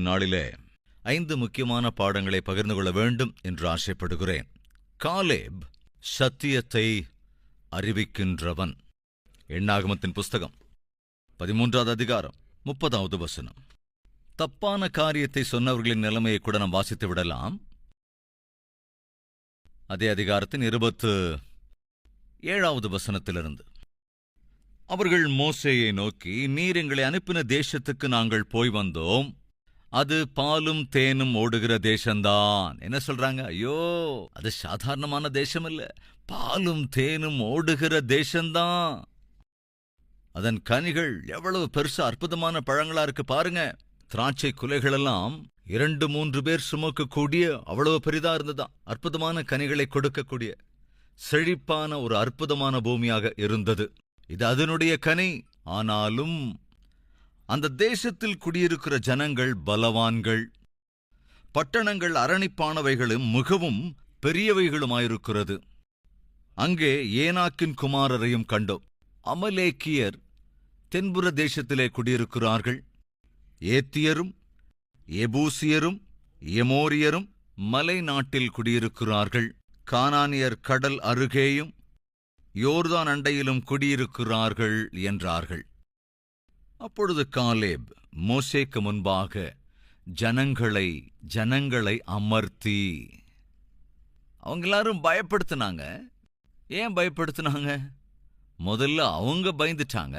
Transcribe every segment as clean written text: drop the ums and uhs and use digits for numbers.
இந்நாளிலே 5 முக்கியமான பாடங்களை பகிர்ந்து கொள்ள வேண்டும் என்று ஆசைப்படுகிறேன். காலேப் சத்தியத்தை அறிவிக்கின்றவன். எண்ணாகமத்தின் புஸ்தகம் 13வது அதிகாரம் 30வது வசனம். தப்பான காரியத்தை சொன்னவர்களின் நிலைமையை கூட நாம் வாசித்து விடலாம். அதே அதிகாரத்தின் 27வது வசனத்திலிருந்து, அவர்கள் மோசேயை நோக்கி, நீர் எங்களை அனுப்பின தேசத்துக்கு நாங்கள் போய் வந்தோம், அது பாலும் தேனும் ஓடுகிற தேசம்தான். என்ன சொல்றாங்க? ஐயோ, அது சாதாரணமான தேசம் இல்ல, பாலும் தேனும் ஓடுகிற தேசம்தான். அதன் கனிகள் எவ்வளவு பெருசா அற்புதமான பழங்களா இருக்கு பாருங்க. திராட்சை குலைகளெல்லாம் 2-3 பேர் சுமக்கக்கூடிய அவ்வளவு பெரிதா இருந்ததாம். அற்புதமான கனிகளை கொடுக்கக்கூடிய செழிப்பான ஒரு அற்புதமான பூமியாக இருந்தது. இது அதனுடைய கனி. ஆனாலும் அந்த தேசத்தில் குடியிருக்கிற ஜனங்கள் பலவான்கள், பட்டணங்கள் அரணிப்பானவைகளும் மிகவும் பெரியவைகளுமாயிருக்கிறது. அங்கே ஏனாக்கின் குமாரரையும் கண்டோம். அமலேக்கியர் தென்புற தேசத்திலே குடியிருக்கிறார்கள். ஏத்தியரும் எபூசியரும் எமோரியரும் மலை நாட்டில் குடியிருக்கிறார்கள். கானானியர் கடல் அருகேயும் யோர்தான் அண்டையிலும் குடியிருக்கிறார்கள் என்றார்கள். அப்பொழுது காலேப் மோசேக்கு முன்பாக ஜனங்களை அமர்த்தி, அவங்க எல்லாரும் பயப்படுத்தினாங்க. ஏன் பயப்படுத்தினாங்க? முதல்ல அவங்க பயந்துட்டாங்க.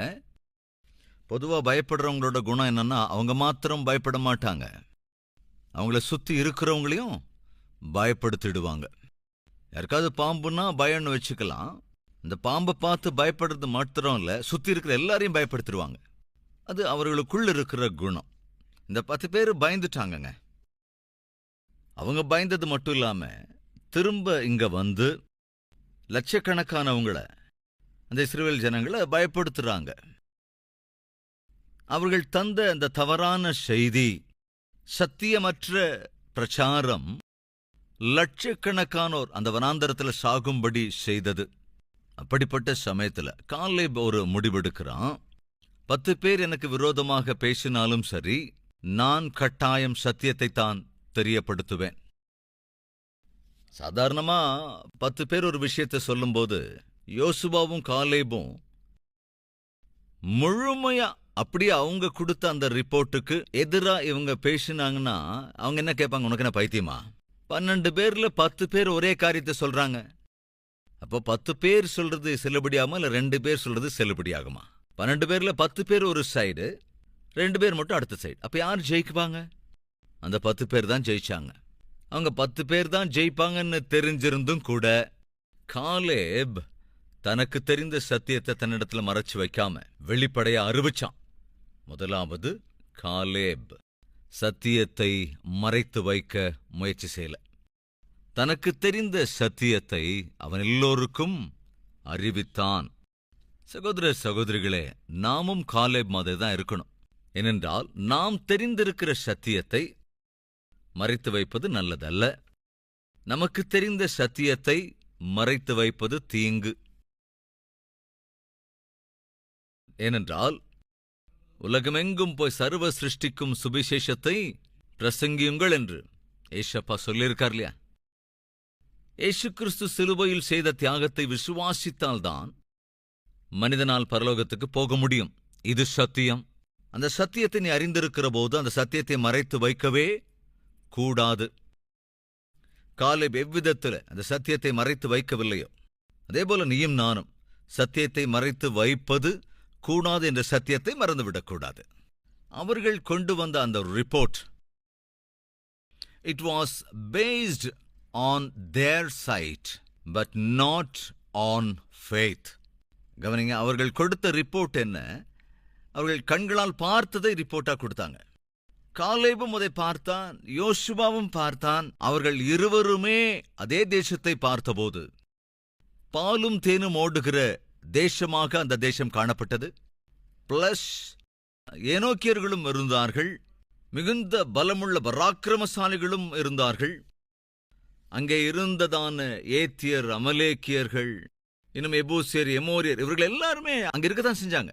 பொதுவா பயப்படுறவங்களோட குணம் என்னன்னா, அவங்க மாத்திரம் பயப்பட மாட்டாங்க, அவங்கள சுத்தி இருக்கிறவங்களையும் பயப்படுத்திடுவாங்க. யாருக்காவது பாம்புன்னா பயம்னு வச்சுக்கலாம். இந்த பாம்பை பார்த்து பயப்படுறது மாத்திரம் இல்ல, சுத்தி இருக்கிற எல்லாரையும் பயப்படுத்திடுவாங்க. அது அவர்களுக்குள்ள இருக்கிற குணம். இந்த 10 பேர் பயந்துட்டாங்கங்க. அவங்க பயந்தது மட்டும் இல்லாம திரும்ப இங்க வந்து லட்சக்கணக்கானவங்களை, அந்த இஸ்ரவேல் ஜனங்களை பயப்படுத்துறாங்க. அவர்கள் தந்த அந்த தவறான செய்தி, சத்தியமற்ற பிரச்சாரம் லட்சக்கணக்கானோர் அந்த வனாந்தரத்தில் சாகும்படி செய்தது. அப்படிப்பட்ட சமயத்துல காலேப் ஒரு முடிவெடுக்கிறான். 10 பேர் எனக்கு விரோதமாக பேசினாலும் சரி, நான் கட்டாயம் சத்தியத்தை தான் தெரியப்படுத்துவேன். சாதாரணமா 10 பேர் ஒரு விஷயத்தை சொல்லும்போது யோசுவாவும் காலேபும் முழுமையா அப்படியே அவங்க கொடுத்த அந்த ரிப்போர்ட்டுக்கு எதிரா இவங்க பேசினாங்கன்னா அவங்க என்ன கேட்பாங்க? உனக்கு என்ன பைத்தியமா? 12 பேர்ல 10 பேர் ஒரே காரியத்தை சொல்றாங்க. அப்போ 10 பேர் சொல்றது செல்லுபடியாகுமா இல்ல 2 பேர் சொல்றது செல்லுபடியாகுமா? 12 பேர்ல 10 பேர் ஒரு சைடு, 2 பேர் மட்டும் அடுத்த சைடு. அப்ப யார் ஜெயிக்குவாங்க? அந்த 10 பேர் தான் ஜெயிச்சாங்க. அவங்க 10 பேர் தான் ஜெயிப்பாங்கன்னு தெரிஞ்சிருந்தும் கூட காலேப் தனக்கு தெரிந்த சத்தியத்தை தன்னிடத்துல மறைச்சு வைக்காம வெளிப்படைய அறிவிச்சான். முதலாவது, காலேப் சத்தியத்தை மறைத்து வைக்க முயற்சி செய்யல. தனக்கு தெரிந்த சத்தியத்தை அவன் எல்லோருக்கும் அறிவித்தான். சகோதர சகோதரிகளே, நாமும் காலேப் மாதிரி தான் இருக்கணும். ஏனென்றால் நாம் தெரிந்திருக்கிற சத்தியத்தை மறைத்து வைப்பது நல்லதல்ல. நமக்கு தெரிந்த சத்தியத்தை மறைத்து வைப்பது தீங்கு. ஏனென்றால் உலகமெங்கும் போய் சர்வ சிருஷ்டிக்கும் சுவிசேஷத்தை பிரசங்கியுங்கள் என்று ஏசப்பா சொல்லியிருக்கார் இல்லையா? ஏசு கிறிஸ்து சிலுவையில் செய்த தியாகத்தை விசுவாசித்தால்தான் மனிதனால் பரலோகத்துக்கு போக முடியும். இது சத்தியம். அந்த சத்தியத்தை நீ அறிந்திருக்கிற போது அந்த சத்தியத்தை மறைத்து வைக்கவே கூடாது. காலேப் எவ்விதத்தில் அந்த சத்தியத்தை மறைத்து வைக்கவில்லையோ, அதேபோல நீயும் நானும் சத்தியத்தை மறைத்து வைப்பது கூடாது என்ற சத்தியத்தை மறந்துவிடக்கூடாது. அவர்கள் கொண்டு வந்த அந்த report, it was based on their side but not on faith. கவனிங்க, அவர்கள் கொடுத்த ரிப்போர்ட் என்ன? அவர்கள் கண்களால் பார்த்ததை ரிப்போர்ட்டா கொடுத்தாங்க. காலேபும் அதை பார்த்தான், யோசுவாவும் பார்த்தான். அவர்கள் இருவருமே அதே தேசத்தை பார்த்தபோது பாலும் தேனும் ஓடுகிற தேசமாக அந்த தேசம் காணப்பட்டது. பிளஸ் ஏனோக்கியர்களும் இருந்தார்கள், மிகுந்த பலமுள்ள பராக்கிரமசாலிகளும் இருந்தார்கள். அங்கே இருந்ததான ஏத்தியர், அமலேக்கியர்கள், இன்னும் எபூசியர், எமோரியர், இவர்கள் எல்லாருமே அங்க இருக்கத்தான் செஞ்சாங்க.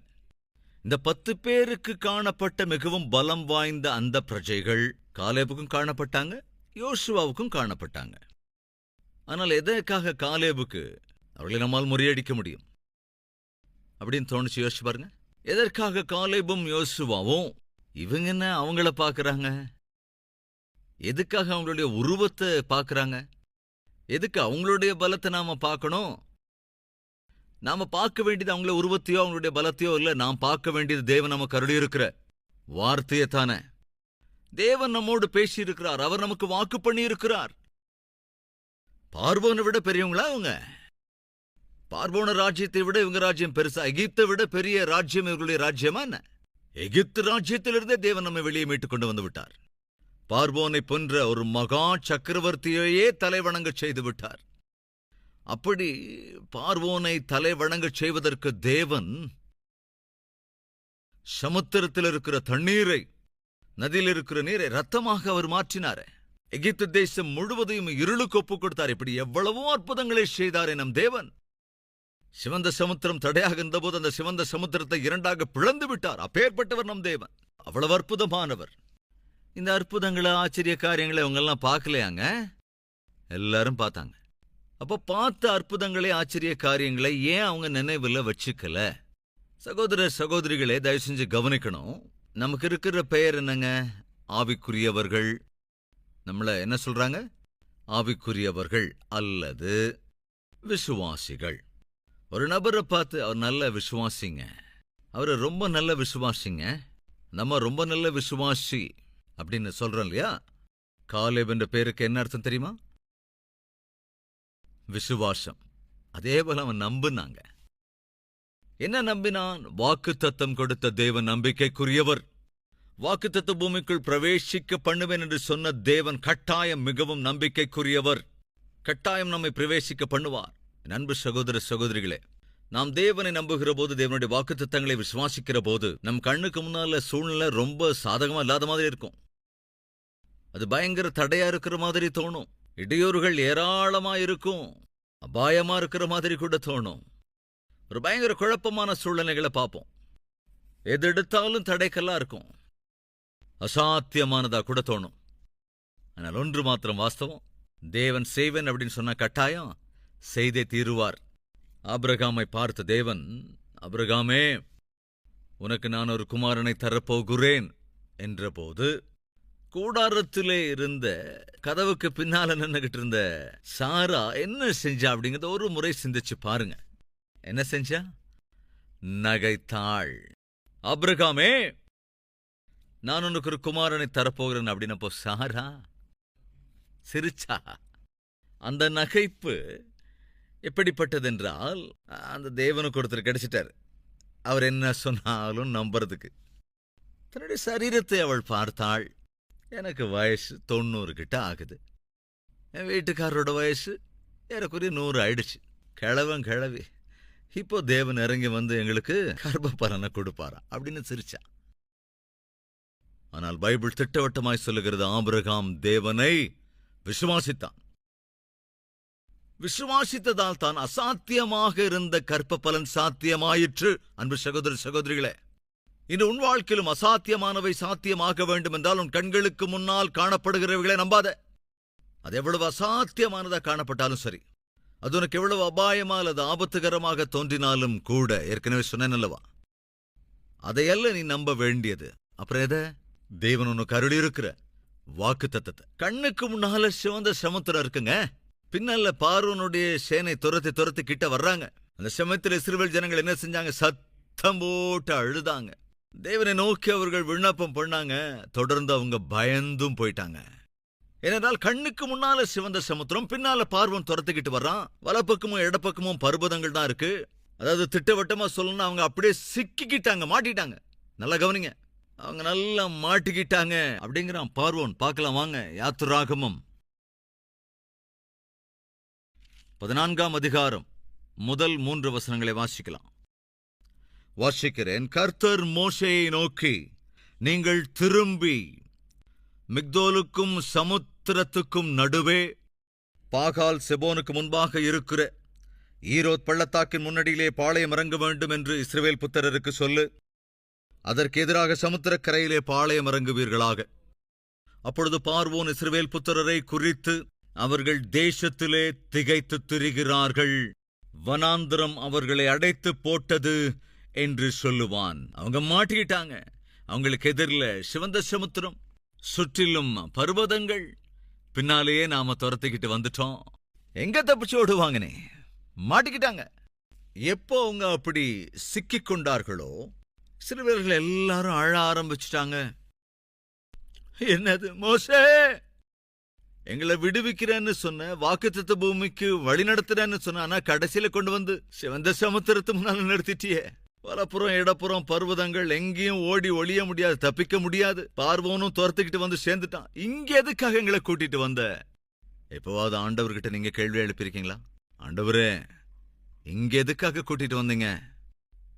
இந்த 10 பேருக்கு காணப்பட்ட மிகவும் பலம் வாய்ந்த அந்த பிரஜைகள் காலேபுக்கும் காணப்பட்டாங்க, யோசுவாவுக்கும் காணப்பட்டாங்க. ஆனால் எதற்காக காலேபுக்கு அவர்களை நம்மால் முறியடிக்க முடியும் அப்படின்னு தோணுச்சு? யோசிச்சு பாருங்க. எதற்காக காலேபும் யோசுவாவும் இவங்க என்ன அவங்கள பாக்குறாங்க? எதுக்காக அவங்களுடைய உருவத்தை பாக்குறாங்க? எதுக்கு அவங்களுடைய பலத்தை நாம பார்க்கணும்? நாம பார்க்க வேண்டியது அவங்கள உருவத்தையோ அவங்களுடைய பலத்தையோ இல்ல. நாம் பார்க்க வேண்டியது தேவன் நமக்கு அருளி இருக்கிற வார்த்தையை தானே. தேவன் நம்மோடு பேசி இருக்கிறார், அவர் நமக்கு வாக்கு பண்ணி இருக்கிறார். பார்வோனை விட பெரியவங்களா அவங்க? பார்வோன ராஜ்யத்தை விட இவங்க ராஜ்யம் பெருசா? எகிப்தை விட பெரிய ராஜ்யம் இவர்களுடைய ராஜ்யமா என்ன? எகிப்து ராஜ்யத்திலிருந்தே தேவன் நம்மை வெளியே மீட்டுக் கொண்டு வந்து விட்டார். பார்வோனை போன்ற ஒரு மகா சக்கரவர்த்தியையே தலைவணங்க செய்து விட்டார். அப்படி பார்வோனை தலைவணங்க செய்வதற்கு தேவன் சமுத்திரத்தில் இருக்கிற தண்ணீரை, நதியில் இருக்கிற நீரை ரத்தமாக அவர் மாற்றினார். எகிப்து தேசம் முழுவதையும் இருளுக்கு ஒப்புக் கொடுத்தார். இப்படி எவ்வளவோ அற்புதங்களை செய்தாரே நம் தேவன். சிவந்த சமுத்திரம் தடையாக இருந்தபோது அந்த சிவந்த சமுத்திரத்தை இரண்டாக பிளந்து விட்டார். அப்பேற்பட்டவர் நம் தேவன், அவ்வளவு அற்புதமானவர். இந்த அற்புதங்களை, ஆச்சரிய காரியங்களை அவங்க எல்லாம் பார்க்கலையாங்க? எல்லாரும் பார்த்தாங்க. அப்ப பார்த்த அற்புதங்களை, ஆச்சரிய காரியங்களை ஏன் அவங்க நினைவுல வச்சுக்கல? சகோதர சகோதரிகளே, தயவு செஞ்சு கவனிக்கணும். நமக்கு இருக்கிற பெயர் என்னங்க? ஆவிக்குரியவர்கள். நம்மள என்ன சொல்றாங்க? ஆவிக்குரியவர்கள் அல்லது விசுவாசிகள். ஒரு நபரை பார்த்து அவர் நல்ல விசுவாசிங்க, அவரு ரொம்ப நல்ல விசுவாசிங்க, நம்ம ரொம்ப நல்ல விசுவாசி அப்படின்னு சொல்றோம் இல்லையா? காலேப் என்ற பேருக்கு என்ன அர்த்தம் தெரியுமா? விசுவாசம். அதே போல அவன் நம்பினாங்க. என்ன நம்பினான்? வாக்குத்தத்தம் கொடுத்த தேவன் நம்பிக்கைக்குரியவர். வாக்குத்தத்த பூமிக்குள் பிரவேசிக்க பண்ணுவேன் என்று சொன்ன தேவன் கட்டாயம் மிகவும் நம்பிக்கைக்குரியவர். கட்டாயம் நம்மை பிரவேசிக்க பண்ணுவார். அன்பு சகோதர சகோதரிகளே, நாம் தேவனை நம்புகிற போது, தேவனுடைய வாக்குத்தத்தங்களை விசுவாசிக்கிற போது, நம் கண்ணுக்கு முன்னால சூழ்நிலை ரொம்ப சாதகமா இல்லாத மாதிரி இருக்கும். அது பயங்கர தடையா இருக்கிற மாதிரி தோணும். இடையூறுகள் ஏராளமா இருக்கும். அபாயமா இருக்கிற மாதிரி கூட தோணும். ஒரு பயங்கர குழப்பமான சூழ்நிலைகளை பார்ப்போம். எது எடுத்தாலும் தடைக்கல்லா இருக்கும். அசாத்தியமானதா கூட தோணும். ஆனால் ஒன்று மாத்திரம் வாஸ்தவம், தேவன் செய்வேன் அப்படின்னு சொன்ன கட்டாயம் செய்தே தீருவார். ஆபிரகாமை பார்த்த தேவன், ஆபிரகாமே, உனக்கு நான் ஒரு குமாரனை தரப்போகிறேன் என்றபோது, கூடாரத்திலே இருந்த கதவுக்கு பின்னால நின்னுகிட்டு இருந்த சாரா என்ன செஞ்சா அப்படிங்கறத ஒரு முறை சிந்திச்சு பாருங்க. என்ன செஞ்சா? நகைத்தாள். ஆபிரகாமே, நான் உனக்கு ஒரு குமாரனை தரப்போகிறேன் அப்படின்னப்போ சாரா சிரிச்சா. அந்த நகைப்பு எப்படிப்பட்டதென்றால், அந்த தேவனுக்கு ஒருத்தர் கிடைச்சிட்டார். அவர் என்ன சொன்னாலும் நம்புறதுக்கு. தன்னுடைய சரீரத்தை அவள் பார்த்தாள். எனக்கு வயசு 90 கிட்ட ஆகுது. என் வீட்டுக்காரரோட வயசு ஏறக்குறைய 100 ஆயிடுச்சு. கிழவி. இப்போ தேவன் இறங்கி வந்து எங்களுக்கு கர்ப்ப பலனை கொடுப்பாரா அப்படின்னு சிரிச்சா. ஆனால் பைபிள் திட்டவட்டமாய் சொல்லுகிறது, ஆபிரகாம் தேவனை விசுவாசித்தான். விசுவாசித்ததால் தான் அசாத்தியமாக இருந்த கர்ப்ப பலன் சாத்தியமாயிற்று. அன்பு சகோதர சகோதரிகளே, இன்று உன் வாழ்க்கையிலும் அசாத்தியமானவை சாத்தியமாக வேண்டும் என்றால் உன் கண்களுக்கு முன்னால் காணப்படுகிறவர்களை நம்பாத. அது எவ்வளவு அசாத்தியமானதா காணப்பட்டாலும் சரி, அது உனக்கு எவ்வளவு அபாயமா அல்லது ஆபத்துகரமாக தோன்றினாலும் கூட, ஏற்கனவே சொன்னேன் அல்லவா, அதையல்ல நீ நம்ப வேண்டியது. அப்புறம் எதை? தேவன் உனக்கு அருளி இருக்கிற வாக்கு தத்தத்தை. கண்ணுக்கு முன்னால சிவந்த சமுத்திரம் இருக்குங்க. பின்னால பார்வோனுடைய சேனை துரத்தி கிட்ட வர்றாங்க. அந்த சமயத்தில் இஸ்ரவேல் ஜனங்கள் என்ன செஞ்சாங்க? சத்தம் போட்டு அழுதாங்க. தேவனை நோக்கி அவர்கள் விண்ணப்பம் பண்ணாங்க. தொடர்ந்து அவங்க பயந்தும் போயிட்டாங்க. ஏனென்றால் கண்ணுக்கு முன்னால சிவந்த சமுத்திரம், பின்னால பார்வோன் துரத்திக்கிட்டு வர்றான். வலப்பக்கமும் இடப்பக்கமும் பர்வதங்கள் தான் இருக்கு. அதாவது திட்டவட்டமா சொல்லணும்னா அவங்க அப்படியே சிக்கிக்கிட்டாங்க, மாட்டிட்டாங்க. நல்லா கவனிங்க, அவங்க நல்லா மாட்டிக்கிட்டாங்க அப்படிங்கிறான் பார்வோன். பார்க்கலாம் வாங்க, யாத்திராகமம் 14ஆம் அதிகாரம் முதல் 3 வசனங்களை வாசிக்கலாம். வாசிக்கிறேன். கர்த்தர் மோசேயை நோக்கி, நீங்கள் திரும்பி மிக்தோலுக்கும் சமுத்திரத்துக்கும் நடுவே பாகால் செபோனுக்கு முன்பாக இருக்கிற ஈரோத் பள்ளத்தாக்கின் முன்னடியிலே பாளையம் இறங்க வேண்டும் என்று இஸ்ரவேல் புத்திரருக்கு சொல்லு. அதற்கு எதிராக சமுத்திரக்கரையிலே பாளையம் இறங்குவீர்களாக. அப்பொழுது பார்வோன் இஸ்ரவேல் புத்திரரை குறித்து, அவர்கள் தேசத்திலே திகைத்து திரிகிறார்கள், வனாந்திரம் அவர்களை அடைத்து போட்டது என்று சொல்லுவான். அவங்க மாட்டிக்கிட்டாங்க. அவங்களுக்கு எதிரில் சிவந்த சமுத்திரம், சுற்றிலும் பர்வதங்கள், பின்னாலேயே நாம துரத்திக்கிட்டு வந்துட்டோம். எங்க தப்பிச்சு ஓடுவாங்கனே, மாட்டிக்கிட்டாங்க. எப்போ அவங்க அப்படி சிக்கிக் கொண்டார்களோ, சிறுவர்கள் எல்லாரும் அழ ஆரம்பிச்சிட்டாங்க. என்னது மோசே, எங்களை விடுவிக்கிறேன்னு சொன்ன, வாக்குத்தத்த பூமிக்கு வழி நடத்துறேன்னு சொன்ன, ஆனா கடைசியில கொண்டு வந்து சிவந்த சமுத்திரத்து முன்னால நிறுத்திட்டியே. வலப்புறம் இடப்புறம் பர்வதங்கள், எங்கேயும் ஓடி ஒளிய முடியாது, தப்பிக்க முடியாது. பார்வோனும் துரத்துக்கிட்டு வந்து சேர்ந்துட்டான். இங்க எதுக்காக எங்களை கூட்டிட்டு வந்த? எப்பவாவது ஆண்டவர்கிட்ட நீங்க கேள்வி எழுப்பியிருக்கீங்களா? ஆண்டவரே, இங்க எதுக்காக கூட்டிட்டு வந்தீங்க?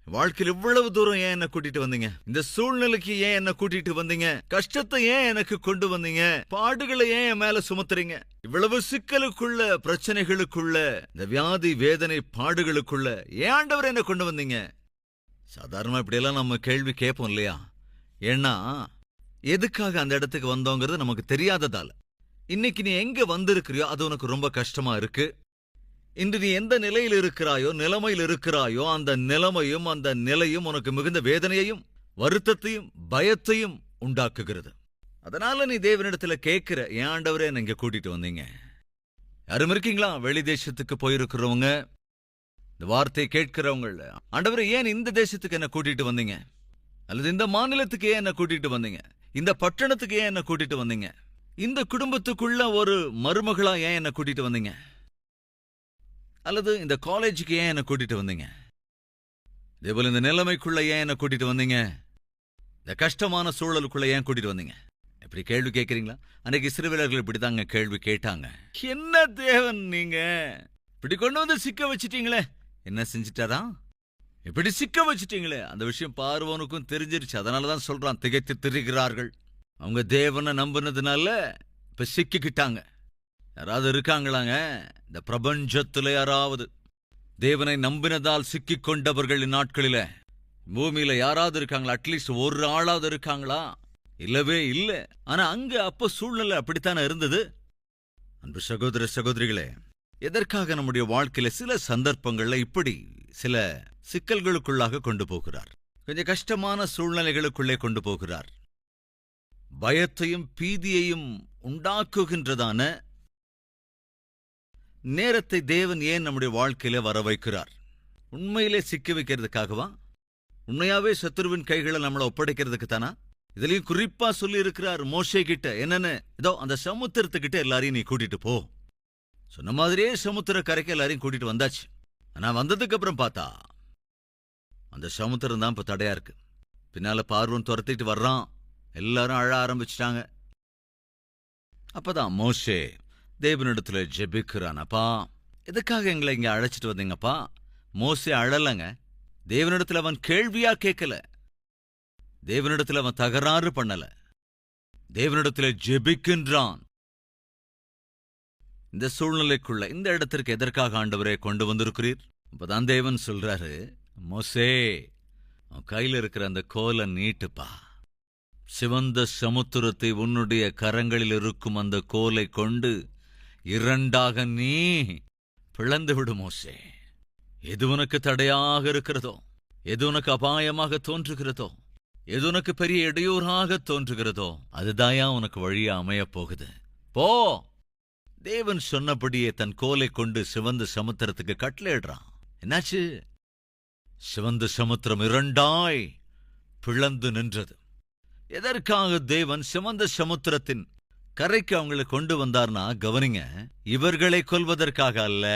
வாழ்க்கையில் இவ்வளவு தூரம் ஏன் என்ன கூட்டிட்டு வந்தீங்க? இந்த சூழ்நிலைக்கு ஏன் என்ன கூட்டிட்டு வந்தீங்க? கஷ்டத்தை ஏன் எனக்கு கொண்டு வந்தீங்க? பாடுகளை ஏன் என் மேல சுமத்துறீங்க? இவ்வளவு சிக்கலுக்குள்ள, பிரச்சனைகளுக்குள்ள, இந்த வியாதி வேதனை பாடுகளுக்குள்ள ஏன் ஆண்டவர் என்ன கொண்டு வந்தீங்க? சாதாரணமா இப்படியெல்லாம் நம்ம கேள்வி கேட்போம் இல்லையா? ஏன்னா எதுக்காக அந்த இடத்துக்கு வந்தோங்கிறது நமக்கு தெரியாததால. இன்னைக்கு நீ எங்க வந்திருக்கிறியோ அது உனக்கு ரொம்ப கஷ்டமா இருக்கு. இன்று நீ எந்த நிலையில் இருக்கிறாயோ, நிலைமையில் இருக்கிறாயோ, அந்த நிலைமையும் அந்த நிலையும் உனக்கு மிகுந்த வேதனையையும் வருத்தத்தையும் பயத்தையும் உண்டாக்குகிறது. அதனால நீ தேவனிடத்துல கேட்கிற, ஏன் ஆண்டவரே என்ன இங்க கூட்டிட்டு வந்தீங்க? யாரும் இருக்கீங்களா வெளி தேசத்துக்கு போயிருக்கிறவங்க, இந்த வார்த்தையை கேட்கிறவங்கள, ஆண்டவரே ஏன் இந்த தேசத்துக்கு என்ன கூட்டிட்டு வந்தீங்க? அல்லது இந்த மாநிலத்துக்கு ஏன் என்ன கூட்டிட்டு வந்தீங்க? இந்த பட்டணத்துக்கு ஏன் என்ன கூட்டிட்டு வந்தீங்க? இந்த குடும்பத்துக்குள்ள ஒரு மருமகளா ஏன் என்ன கூட்டிட்டு வந்தீங்க? அல்லது இந்த காலேஜுக்கு ஏன் என்ன கூட்டிட்டு வந்தீங்க? இதேபோல இந்த நிலைமைக்குள்ள ஏன் என்ன கூட்டிட்டு வந்தீங்க? இந்த கஷ்டமான சூழலுக்குள்ள ஏன் கூட்டிட்டு வந்தீங்க? இப்படி கேள்வி கேட்கறீங்களா? அன்னைக்கு சிறுவீரர்கள் இப்படிதாங்க கேள்வி கேட்டாங்க. என்ன தேவன் நீங்க இப்படி கொண்டு வந்து சிக்க வச்சிட்டீங்களே? என்ன செஞ்சிட்டாரா? இப்படி சிக்க வச்சிட்டீங்களே. அந்த விஷயம் பார்வோனுக்கும் தெரிஞ்சிருச்சு. அதனாலதான் சொல்றான், திகைத்து திரிகிறார்கள். அவங்க தேவனை நம்பினதுனால இப்ப சிக்கிக்கிட்டாங்க. யாராவது இருக்காங்களாங்க இந்த பிரபஞ்சத்துல? யாராவது தேவனை நம்பினதால் சிக்கிக் கொண்டவர்கள் இந்நாட்களில பூமியில யாராவது இருக்காங்களா? அட்லீஸ்ட் ஒரு ஆளாவது இருக்காங்களா? இல்லவே இல்ல. ஆனா அங்க அப்ப சூழ்நிலை அப்படித்தானே இருந்தது. அன்பு சகோதர சகோதரிகளே, எதற்காக நம்முடைய வாழ்க்கையில சில சந்தர்ப்பங்கள்ல இப்படி சில சிக்கல்களுக்குள்ளாக கொண்டு போகிறார், கொஞ்சம் கஷ்டமான சூழ்நிலைகளுக்குள்ளே கொண்டு போகிறார், பயத்தையும் பீதியையும் உண்டாக்குகின்றதான நேரத்தை தேவன் ஏன் நம்முடைய வாழ்க்கையில வர வைக்கிறார்? உண்மையிலே சிக்க வைக்கிறதுக்காகவா? உண்மையாவே சத்துருவின் கைகளை நம்மளை ஒப்படைக்கிறதுக்கு தானா? இதுலயும் குறிப்பா சொல்லி இருக்கிறார் மோசே கிட்ட, என்னன்னு, இதோ அந்த சமுத்திரத்துக்கிட்ட எல்லாரையும் நீ கூட்டிட்டு போ. சொன்ன மாதிரியே சமுத்திர கரைக்கு எல்லாரையும் கூட்டிட்டு வந்தாச்சு. ஆனா வந்ததுக்கு அப்புறம் பார்த்தா அந்த சமுத்திரம் தான் இப்ப தடையா இருக்கு. பின்னால பார்வன் துரத்திட்டு வர்றான். எல்லாரும் அழ ஆரம்பிச்சிட்டாங்க. அப்பதான் மோசே தேவனிடத்துல ஜெபிக்கிறான். அப்பா, எதுக்காக எங்களை இங்க அழைச்சிட்டு வந்தீங்கப்பா? மோசே அழலங்க. தேவனிடத்துல அவன் கேள்வியா கேட்கல, தேவனிடத்துல அவன் தகராறு பண்ணல, தேவனிடத்துல ஜெபிக்கின்றான். இந்த சூழ்நிலைக்குள்ள, இந்த இடத்திற்கு எதற்காக ஆண்டவரே கொண்டு வந்திருக்கிறீர்? அப்பதான் தேவன் சொல்றாரு, மோசே உன் கையில இருக்கிற அந்த கோலை நீட்டுப்பா. சிவந்த சமுத்திரத்தை உன்னுடைய கரங்களில் இருக்கும் அந்த கோலை கொண்டு இரண்டாக நீ பிளந்து விடு மோசே. எது உனக்கு தடையாக இருக்கிறதோ, எது உனக்கு அபாயமாக தோன்றுகிறதோ, எது உனக்கு பெரிய இடையூறாக தோன்றுகிறதோ, அதுதாயா உனக்கு வழியா அமையப் போகுது. போ. தேவன் சொன்னபடியே தன் கோலை கொண்டு சிவந்த சமுத்திரத்துக்கு கட்டளையிடுறான். என்னாச்சு? சிவந்த சமுத்திரம் இரண்டாய் பிளந்து நின்றது. எதற்காக தேவன் சிவந்த சமுத்திரத்தின் கரைக்கு அவங்களை கொண்டு வந்தார்னா, கவனிங்க, இவர்களை கொல்வதற்காக அல்ல,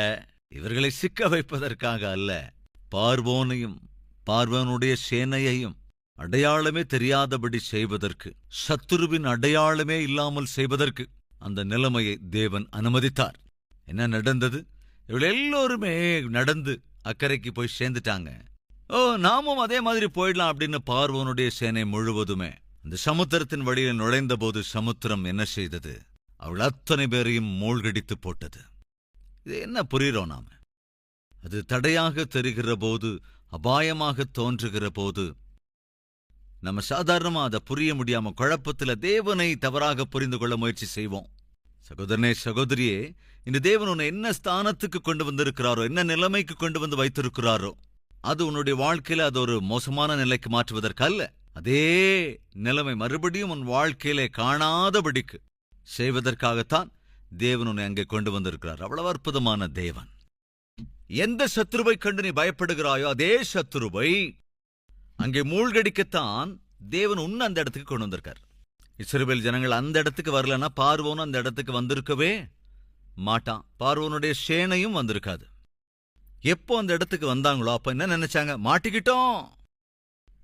இவர்களை சிக்க வைப்பதற்காக அல்ல, பார்வோனையும் பார்வோனுடைய சேனையையும் அடையாளமே தெரியாதபடி செய்வதற்கு, சத்துருவின் அடையாளமே இல்லாமல் செய்வதற்கு அந்த நிலைமையை தேவன் அனுமதித்தார். என்ன நடந்தது? இவர்கள் எல்லோருமே நடந்து அக்கறைக்கு போய் சேர்ந்துட்டாங்க. ஓ, நாமும் அதே மாதிரி போயிடலாம் அப்படின்னு பார்வோனுடைய சேனை முழுவதுமே அந்த சமுத்திரத்தின் வழியில் நுழைந்த போது சமுத்திரம் என்ன செய்தது? அவள் அத்தனை பேரையும் மூழ்கடித்து போட்டது. இது என்ன புரிகிறோம் நாம? அது தடையாக தெரிகிற போது, அபாயமாக தோன்றுகிற போது நம்ம சாதாரணமா அதை புரிய முடியாம குழப்பத்துல தேவனை தவறாக புரிந்து கொள்ள முயற்சி செய்வோம். சகோதரனே, சகோதரியே, இந்த தேவன் உன்னை என்ன ஸ்தானத்துக்கு கொண்டு வந்திருக்கிறாரோ, என்ன நிலைமைக்கு கொண்டு வந்து வைத்திருக்கிறாரோ, அது உன்னுடைய வாழ்க்கையில அது ஒரு மோசமான நிலைக்கு மாற்றுவதற்கு அல்ல. அதே நிலைமை மறுபடியும் உன் வாழ்க்கையிலே காணாதபடிக்கு செய்வதற்காகத்தான் தேவன் உன்னை அங்கே கொண்டு வந்திருக்கிறார். அவ்வளவு அற்புதமான தேவன். எந்த சத்துருவை கண்டு நீ பயப்படுகிறாயோ அதே சத்துருவை அங்கே மூழ்கடிக்கத்தான் தேவன் உன்னை அந்த இடத்துக்கு கொண்டு வந்திருக்கார். இஸ்ரவேல் ஜனங்கள் அந்த இடத்துக்கு வரலன்னா பார்வோனும் அந்த இடத்துக்கு வந்திருக்கவே மாட்டான். பார்வோனுடைய சேனையும் வந்திருக்காது. எப்போ அந்த இடத்துக்கு வந்தாங்களோ அப்ப என்ன நினைச்சாங்க? மாட்டிக்கிட்டோம்,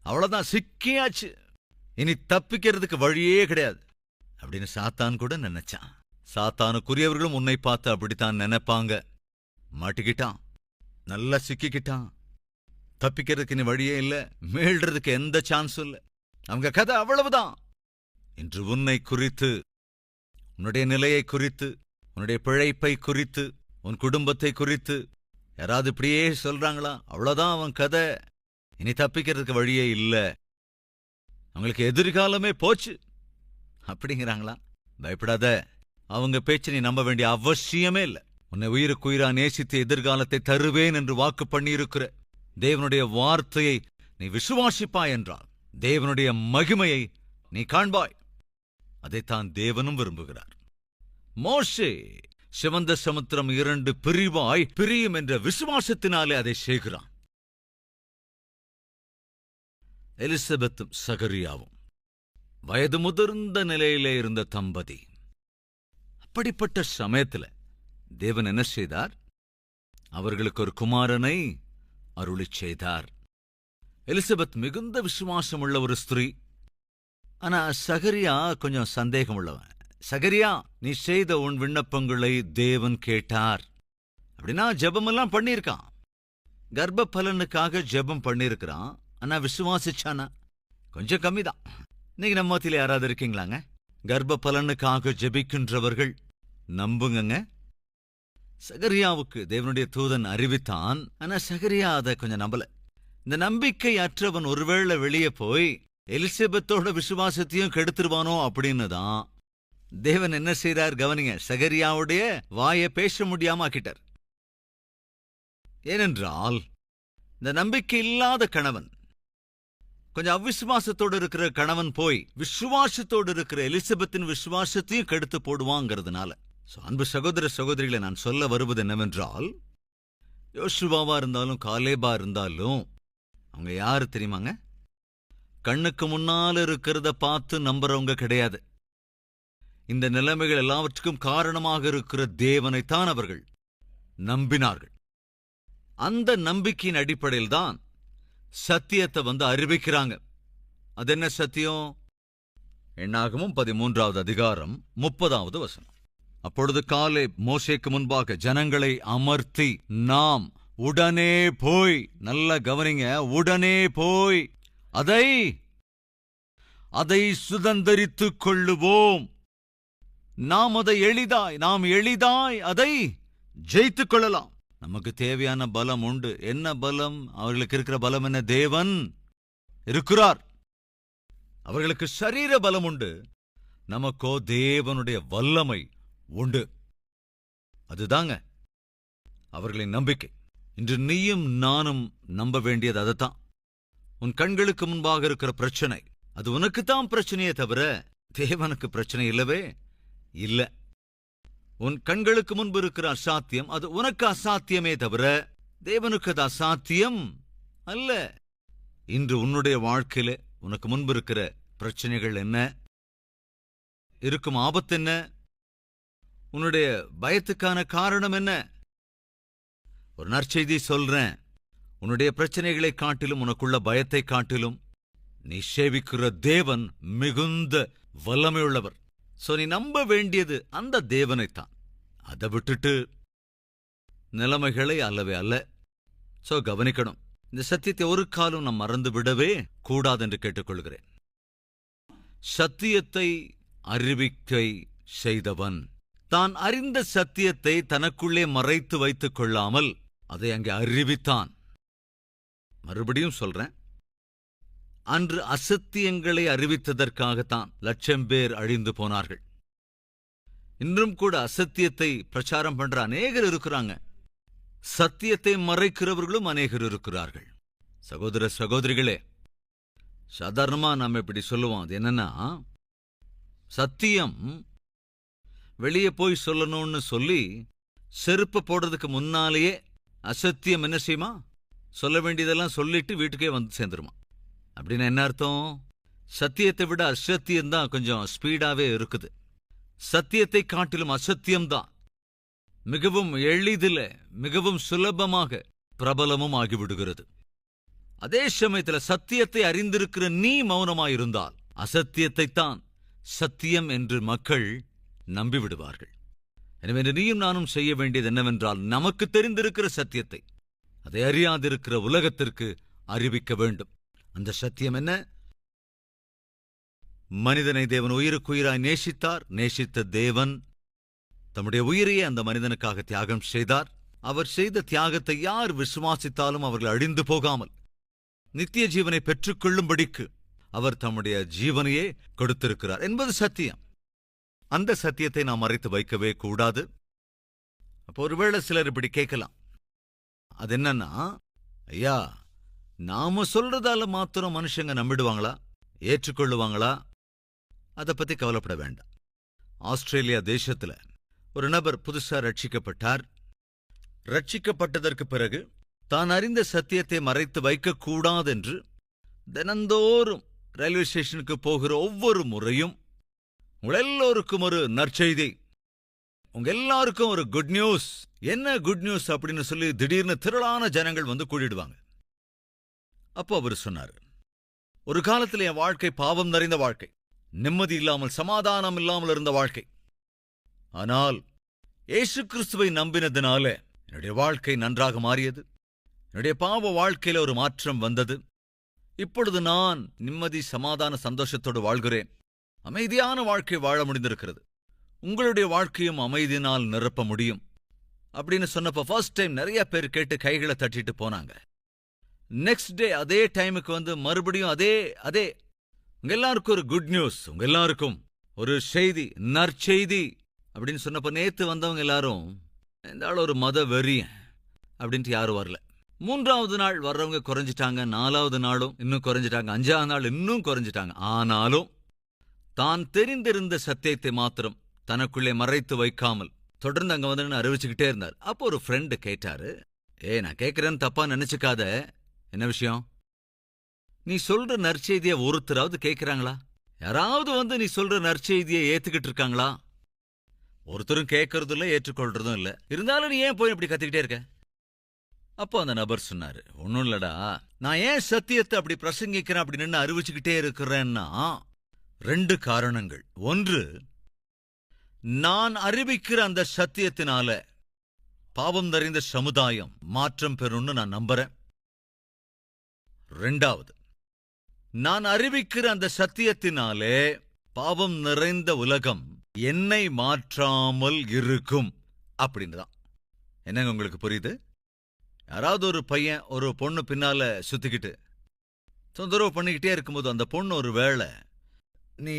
அவ்வளவுதான், சிக்கியாச்சு, இனி தப்பிக்கிறதுக்கு வழியே கிடையாது அப்படின்னு சாத்தான் கூட நினைச்சான். சாத்தானுக்குரியவர்களும் உன்னை பார்த்து அப்படித்தான் நினைப்பாங்க. மாட்டிக்கிட்டான், நல்லா சிக்கிக்கிட்டான், தப்பிக்கிறதுக்கு இனி வழியே இல்ல, மீள்றதுக்கு எந்த சான்ஸும் இல்ல. அவங்க கதை அவ்வளவுதான். இன்று உன்னை குறித்து, உன்னுடைய நிலையை குறித்து, உன்னுடைய பிழைப்பை குறித்து, உன் குடும்பத்தை குறித்து யாராவது இப்படியே சொல்றாங்களா? அவ்வளவுதான் அவன் கதை, இனி தப்பிக்கிறதுக்கு வழியே இல்ல, அவங்களுக்கு எதிர்காலமே போச்சு அப்படிங்கிறாங்களா? பயப்படாத, அவங்க பேச்சு நீ நம்ப வேண்டிய அவசியமே இல்லை. உன்னை உயிருக்குயிரா நேசித்து எதிர்காலத்தை தருவேன் என்று வாக்கு பண்ணியிருக்கிற தேவனுடைய வார்த்தையை நீ விசுவாசிப்பாய் என்றால் தேவனுடைய மகிமையை நீ காண்பாய். அதைத்தான் தேவனும் விரும்புகிறார். மோசே சிவந்த சமுத்திரம் 2 பிரிவாய் பிரியும் என்ற விசுவாசத்தினாலே அதை செய்கிறான். எலிசபெத்தும் சகரியாவும் வயது முதிர்ந்த நிலையிலே இருந்த தம்பதி. அப்படிப்பட்ட சமயத்துல தேவன் என்ன செய்தார்? அவர்களுக்கு ஒரு குமாரனை அருளிச் செய்தார். எலிசபெத் மிகுந்த விசுவாசம் உள்ள ஒரு ஸ்திரீ. ஆனா சகரியா கொஞ்சம் சந்தேகம் உள்ளவன். சகரியா, நீ செய்த உன் விண்ணப்பங்களை தேவன் கேட்டார் அப்படின்னா ஜெபமெல்லாம் பண்ணியிருக்கான், கர்ப்ப பலனுக்காக ஜெபம் பண்ணியிருக்கிறான். ஆனா விசுவாசிச்சானா? கொஞ்சம் கம்மிதான். இன்னைக்கு நம்ம மத்தியில யாராவது இருக்கீங்களாங்க? கர்ப்ப பலனுக்காக ஜெபிக்கின்றவர்கள் நம்புங்க. சகரியாவுக்கு தேவனுடைய தூதன் அறிவித்தான். ஆனா சகரியா அதை கொஞ்சம் நம்பல. இந்த நம்பிக்கை அற்றவன் ஒருவேளை வெளியே போய் எலிசபெத்தோட விசுவாசத்தையும் கெடுத்துருவானோ அப்படின்னு தான் தேவன் என்ன செய்றார் கவனிங்க. சகரியாவுடைய வாயை பேச முடியாம ஆக்கிட்டார். ஏனென்றால் இந்த நம்பிக்கை இல்லாத கணவன், கொஞ்சம் அவ்விசுவாசத்தோடு இருக்கிற கணவன் போய் விசுவாசத்தோடு இருக்கிற எலிசபெத்தின் விசுவாசத்தையும் கெடுத்து போடுவாங்கிறதுனால. அன்பு சகோதர சகோதரிகளை, நான் சொல்ல வருவது என்னவென்றால், யோசுவாவா இருந்தாலும் காலேபா இருந்தாலும் அவங்க யாரு தெரியுமாங்க? கண்ணுக்கு முன்னால இருக்கிறத பார்த்து நம்புறவங்க கிடையாது. இந்த நிலைமைகள் எல்லாவற்றுக்கும் காரணமாக இருக்கிற தேவனைத்தான் அவர்கள் நம்பினார்கள். அந்த நம்பிக்கையின் அடிப்படையில் தான் சத்தியத்தை அறிவிக்கிறாங்க. அது என்ன சத்தியம்? எண்ணாகமம் 13வது அதிகாரம் 30வது வசனம். அப்பொழுது காலேப் மோசேக்கு முன்பாக ஜனங்களை அமர்த்தி, நாம் உடனே போய், நல்ல கவனிங்க, உடனே போய் அதை சுதந்தரித்துக் கொள்ளுவோம். நாம் எளிதாய் அதை ஜெயித்துக் கொள்ளலாம். நமக்கு தேவையான பலம் உண்டு. என்ன பலம்? அவர்களுக்கு இருக்கிற பலம் என்ன? தேவன் இருக்கிறார். அவர்களுக்கு சரீர பலம் உண்டு, நமக்கோ தேவனுடைய வல்லமை உண்டு. அதுதாங்க அவர்களின் நம்பிக்கை. இன்று நீயும் நானும் நம்ப வேண்டியது அதைத்தான். உன் கண்களுக்கு முன்பாக இருக்கிற பிரச்சனை, அது உனக்குத்தான் பிரச்சனையே தவிர தேவனுக்கு பிரச்சனை இல்லவே இல்ல. உன் கண்களுக்கு முன்பு இருக்கிற அசாத்தியம், அது உனக்கு அசாத்தியமே தவிர தேவனுக்கு அது அசாத்தியம் அல்ல. இன்று உன்னுடைய வாழ்க்கையில உனக்கு முன்பு இருக்கிற பிரச்சனைகள் என்ன, இருக்கும் ஆபத்து என்ன, உன்னுடைய பயத்துக்கான காரணம் என்ன? ஒரு நற்செய்தி சொல்றேன். உன்னுடைய பிரச்சனைகளை காட்டிலும், உனக்குள்ள பயத்தை காட்டிலும் நீ சேவிக்கிற தேவன் மிகுந்த வல்லமையுள்ளவர். நீ நம்ப வேண்டியது அந்த தேவனைத்தான். அதை விட்டுட்டு நிலைமைகளை அல்லவே அல்ல. கவனிக்கணும். இந்த சத்தியத்தை ஒரு காலம் நாம் மறந்து விடவே கூடாது என்று கேட்டுக்கொள்கிறேன். சத்தியத்தை அறிவிக்கை செய்தவன் தான் அறிந்த சத்தியத்தை தனக்குள்ளே மறைத்து வைத்துக் கொள்ளாமல் அதை அங்கே அறிவித்தான். மறுபடியும் சொல்றேன், அன்று அசத்தியங்களை அறிவித்ததற்காகத்தான் லட்சம் பேர் அழிந்து போனார்கள். இன்றும் கூட அசத்தியத்தை பிரச்சாரம் பண்ற அநேகர் இருக்கிறாங்க. சத்தியத்தை மறைக்கிறவர்களும் அநேகர் இருக்கிறார்கள். சகோதர சகோதரிகளே, சாதாரணமா நாம இப்படி சொல்லுவோம். அது என்னன்னா, சத்தியம் வெளியே போய் சொல்லணும்னு சொல்லி செருப்பு போடுறதுக்கு முன்னாலேயே அசத்தியம் என்ன செய்யுமா? சொல்ல வேண்டியதெல்லாம் சொல்லிட்டு வீட்டுக்கே வந்து சேர்ந்துருமா. அப்படின்னு என்ன அர்த்தம்? சத்தியத்தை விட அசத்தியம்தான் கொஞ்சம் ஸ்பீடாவே இருக்குது. சத்தியத்தை காட்டிலும் அசத்தியம்தான் மிகவும் எளிதில் மிகவும் சுலபமாக பிரபலமும் ஆகிவிடுகிறது. அதே சமயத்தில் சத்தியத்தை அறிந்திருக்கிற நீ மௌனமாயிருந்தால் அசத்தியத்தைத்தான் சத்தியம் என்று மக்கள் நம்பிவிடுவார்கள். எனவே நீயும் நானும் செய்ய வேண்டியது என்னவென்றால், நமக்கு தெரிந்திருக்கிற சத்தியத்தை அதை அறியாதிருக்கிற உலகத்திற்கு அறிவிக்க வேண்டும். அந்த சத்தியம் என்ன? மனிதனை தேவன் உயிருக்குயிராய் நேசித்தார். நேசித்த தேவன் தம்முடைய உயிரையே அந்த மனிதனுக்காக தியாகம் செய்தார். அவர் செய்த தியாகத்தை யார் விசுவாசித்தாலும் அவர்கள் அழிந்து போகாமல் நித்திய ஜீவனை பெற்றுக்கொள்ளும்படிக்கு அவர் தம்முடைய ஜீவனையே கொடுத்திருக்கிறார் என்பது சத்தியம். அந்த சத்தியத்தை நாம் மறைத்து வைக்கவே கூடாது. அப்போ ஒருவேளை சிலர் இப்படி கேட்கலாம், அது என்னன்னா, ஐயா, நாம சொல்றதால மாத்திரம் மனுஷங்க நம்பிடுவாங்களா, ஏற்றுக்கொள்ளுவாங்களா? அதை பத்தி கவலைப்பட வேண்டாம். ஆஸ்திரேலியா தேசத்துல ஒரு நபர் புதுசா ரட்சிக்கப்பட்டார். ரட்சிக்கப்பட்டதற்கு பிறகு தான் அறிந்த சத்தியத்தை மறைத்து வைக்கக்கூடாதென்று தினந்தோறும் ரயில்வே ஸ்டேஷனுக்கு போகிற ஒவ்வொரு முறையும் உங்கள் எல்லோருக்கும் ஒரு நற்செய்தி, உங்க எல்லாருக்கும் ஒரு குட் நியூஸ், என்ன குட் நியூஸ் அப்படின்னு சொல்லி திடீர்னு திரளான ஜனங்கள் வந்து கூடிடுவாங்க. அப்போ அவர் சொன்னார், ஒரு காலத்தில் என் வாழ்க்கை பாவம் நிறைந்த வாழ்க்கை, நிம்மதி இல்லாமல் சமாதானம் இல்லாமல் இருந்த வாழ்க்கை. ஆனால் இயேசு கிறிஸ்துவை நம்பினதுனால என்னுடைய வாழ்க்கை நன்றாக மாறியது. என்னுடைய பாவ வாழ்க்கையில ஒரு மாற்றம் வந்தது. இப்பொழுது நான் நிம்மதி சமாதான சந்தோஷத்தோடு வாழ்கிறேன். அமைதியான வாழ்க்கை வாழ முடிந்திருக்கிறது. உங்களுடைய வாழ்க்கையும் அமைதியினால் நிரப்ப முடியும் அப்படின்னு சொன்னப்போ ஃபர்ஸ்ட் டைம் நிறைய பேர் கேட்டு கைகளை தட்டிட்டு போனாங்க. நெக்ஸ்ட் டே அதே டைமுக்கு வந்து மறுபடியும் அதே உங்க எல்லாருக்கும் ஒரு குட் நியூஸ், உங்க எல்லாருக்கும் ஒரு செய்தி, நற்செய்தி அப்படின்னு சொன்னப்போ நேத்து வந்தவங்க எல்லாரும் இந்த ஆள் ஒரு மத வெறியன் அப்படின்ட்டு யாரும் வரல. மூன்றாவது நாள் வர்றவங்க குறைஞ்சிட்டாங்க, நாலாவது நாளும் இன்னும் குறைஞ்சிட்டாங்க, அஞ்சாவது நாள் இன்னும் குறைஞ்சிட்டாங்க. ஆனாலும் தான் தெரிந்திருந்த சத்தியத்தை மாத்திரம் தனக்குள்ளே மறைத்து வைக்காமல் தொடர்ந்து அங்க வந்து அறிவிச்சுக்கிட்டே இருந்தார். அப்போ ஒரு ஃப்ரெண்டு கேட்டாரு, நான் கேட்கிறேன்னு தப்பா நினைச்சுக்காத, என்ன விஷயம்? நீ சொல்ற நற்செய்தியை ஒருத்தராவது கேட்கிறாங்களா? யாராவது வந்து நீ சொல்ற நற்செய்தியை ஏத்துக்கிட்டு இருக்காங்களா? ஒருத்தரும் கேட்கறதும் இல்ல, ஏற்றுக்கொள்றதும் இல்ல. இருந்தாலும் நீ ஏன் போய் இப்படி கத்திக்கிட்டே இருக்க? அப்போ அந்த நபர் சொன்னாரு, ஒன்னும் இல்லடா, நான் ஏன் சத்தியத்தை அப்படி பிரசங்கிக்கிறேன் அப்படின்னு அறிவிச்சுக்கிட்டே இருக்கிறேன்னா 2 காரணங்கள். ஒன்று, நான் அறிவிக்கிற அந்த சத்தியத்தினால பாவம் நிறைந்த சமுதாயம் மாற்றம் பெறும்னு நான் நம்புறேன். 2வது, நான் அறிவிக்கிற அந்த சத்தியத்தினாலே பாவம் நிறைந்த உலகம் என்னை மாற்றாமல் இருக்கும் அப்படின்னு தான். என்னங்க உங்களுக்கு புரியுது? யாராவது ஒரு பையன் ஒரு பொண்ணு பின்னால சுத்திக்கிட்டு தொந்தரவு பண்ணிக்கிட்டே இருக்கும்போது அந்த பொண்ணு ஒரு வேளை, நீ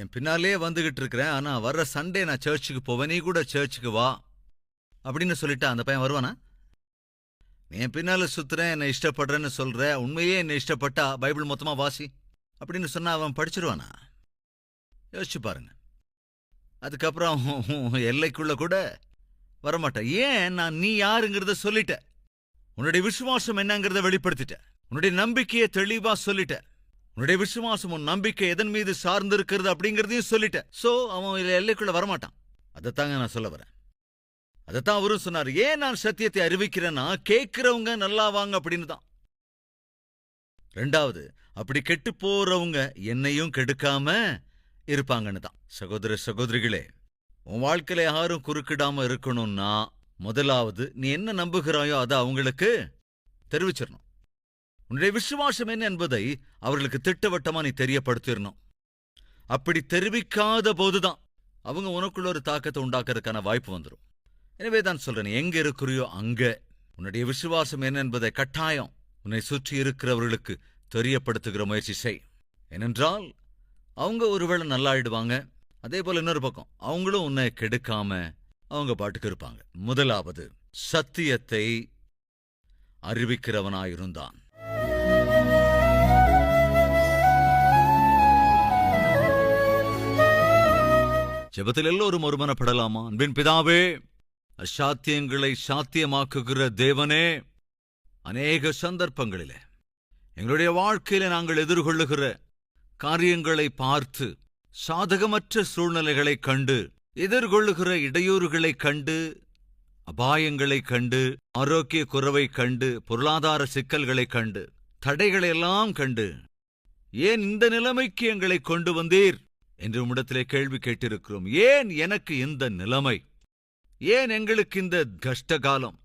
என் பின்னாலே வந்துகிட்டு இருக்கிறேன், ஆனா வர்ற சண்டே நான் சர்ச்சுக்கு போவேன், நீ கூட சர்ச்சுக்கு வா அப்படின்னு சொல்லிட்டா அந்த பையன் வருவானா? நீ என் பின்னால சுத்துறேன், என்னை இஷ்டப்படுறேன்னு சொல்ற, உண்மையே என்னை இஷ்டப்பட்டா பைபிள் மொத்தமா வாசி அப்படின்னு சொன்னா அவன் படிச்சிருவானா? யோசிச்சு பாருங்க. அதுக்கப்புறம் எல்லைக்குள்ள கூட வரமாட்டான். ஏன்? நான் நீ யாருங்கிறத சொல்லிட்ட, உன்னுடைய விசுவாசம் என்னங்கிறத வெளிப்படுத்திட்ட, உன்னுடைய நம்பிக்கையை தெளிவா சொல்லிட்ட, உன்னுடைய விசுவாசம் உன் நம்பிக்கை எதன் மீது சார்ந்து இருக்கிறது அப்படிங்கறதையும் சொல்லிட்ட. சோ அவன் எல்லைக்குள்ள வரமாட்டான். அதைத்தாங்க நான் சொல்ல வரேன். அதைத்தான் அவரும் சொன்னார், ஏன் நான் சத்தியத்தை அறிவிக்கிறேன்னா கேட்கிறவங்க நல்லா வாங்க அப்படின்னு தான். 2வது, அப்படி கெட்டு போறவங்க என்னையும் கெடுக்காம இருப்பாங்கன்னு தான். சகோதர சகோதரிகளே, உன் வாழ்க்கையில யாரும் குறுக்கிடாம இருக்கணும்னா முதலாவது நீ என்ன நம்புகிறாயோ அதை அவங்களுக்கு தெரிவிச்சிடணும். உன்னுடைய விசுவாசம் என்ன என்பதை அவர்களுக்கு திட்டவட்டமா நீ தெரியப்படுத்திடணும். அப்படி தெரிவிக்காத போதுதான் அவங்க உனக்குள்ள ஒரு தாக்கத்தை உண்டாக்குறதுக்கான வாய்ப்பு வந்துடும். எனவே தான் சொல்றேன், எங்க இருக்கிறியோ அங்க உன்னுடைய விசுவாசம் என்ன என்பதை கட்டாயம் உன்னை சுற்றி இருக்கிறவர்களுக்கு தெரியப்படுத்துகிற முயற்சி செய். ஏனென்றால் அவங்க ஒருவேளை நல்லாயிடுவாங்க, அதே போல இன்னொரு பக்கம் அவங்களும் உன்னை கெடுக்காம அவங்க பாட்டுக்கு இருப்பாங்க. முதலாவது, சத்தியத்தை அறிவிக்கிறவனாயிருந்தான். ஜெபத்தில் எல்லோரும் ஒருமனப்படலாமா? அன்பின் பிதாவே, அசாத்தியங்களை சாத்தியமாக்குகிற தேவனே, அநேக சந்தர்ப்பங்களிலே எங்களுடைய வாழ்க்கையில நாங்கள் எதிர்கொள்ளுகிற காரியங்களை பார்த்து, சாதகமற்ற சூழ்நிலைகளைக் கண்டு, எதிர்கொள்ளுகிற இடையூறுகளைக் கண்டு, அபாயங்களைக் கண்டு, ஆரோக்கிய குறைவைக் கண்டு, பொருளாதார சிக்கல்களைக் கண்டு, தடைகளையெல்லாம் கண்டு, ஏன் இந்த நிலைமைக்கு எங்களை கொண்டு வந்தீர் என்று உம்மிடத்திலே கேள்வி கேட்டிருக்கிறோம். ஏன் எனக்கு இந்த நிலைமை, ஏன் எங்களுக்கு இந்த கஷ்டகாலம்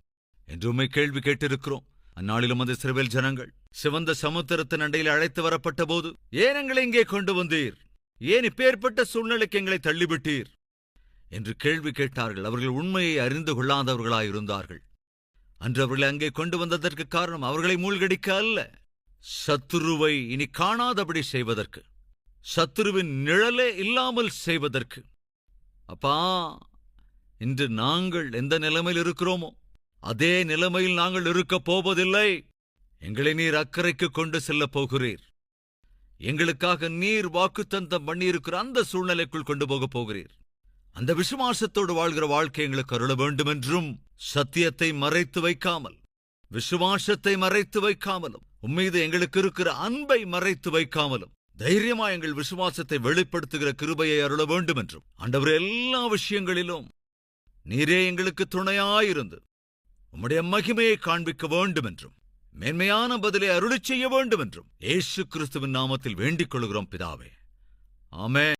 என்று உம்மை கேள்வி கேட்டிருக்கிறோம். அந்நாளிலும் அந்த இஸ்ரவேல் ஜனங்கள் சிவந்த சமுத்திரத்தின் அண்டையில் அழைத்து வரப்பட்ட போது, ஏன் எங்களை இங்கே கொண்டு வந்தீர், ஏன் இப்பேற்பட்ட சூழ்நிலைக்கு எங்களை தள்ளிவிட்டீர் என்று கேள்வி கேட்டார்கள். அவர்கள் உண்மையை அறிந்து கொள்ளாதவர்களாயிருந்தார்கள். அன்று அவர்களை அங்கே கொண்டு வந்ததற்கு காரணம் அவர்களை மூழ்கடிக்க அல்ல, சத்துருவை இனி காணாதபடி செய்வதற்கு, சத்துருவின் நிழலே இல்லாமல் செய்வதற்கு. அப்பா, இன்று நாங்கள் எந்த நிலைமையில் இருக்கிறோமோ அதே நிலைமையில் நாங்கள் இருக்கப் போவதில்லை. எங்களை நீர் அக்கறைக்கு கொண்டு செல்லப் போகிறீர். எங்களுக்காக நீர் வாக்குத்தத்தம் பண்ணியிருக்கிற அந்த சூழ்நிலைக்குள் கொண்டு போகப் போகிறீர். அந்த விசுவாசத்தோடு வாழ்கிற வாழ்க்கை எங்களுக்கு அருள வேண்டுமென்றும், சத்தியத்தை மறைத்து வைக்காமல், விசுவாசத்தை மறைத்து வைக்காமலும், உம்மீது எங்களுக்கு இருக்கிற அன்பை மறைத்து வைக்காமலும், தைரியமா எங்கள் விசுவாசத்தை வெளிப்படுத்துகிற கிருபையை அருள வேண்டுமென்றும், ஆண்டவரே, எல்லா விஷயங்களிலும் நீரே எங்களுக்கு துணையாயிருந்து உம்முடைய மகிமையை காண்பிக்க வேண்டுமென்றும், மேன்மையான பதிலை அருளிச் செய்ய வேண்டுமென்றும் இயேசு கிறிஸ்துவின் நாமத்தில் வேண்டிக் கொள்கிறோம் பிதாவே. ஆமென்.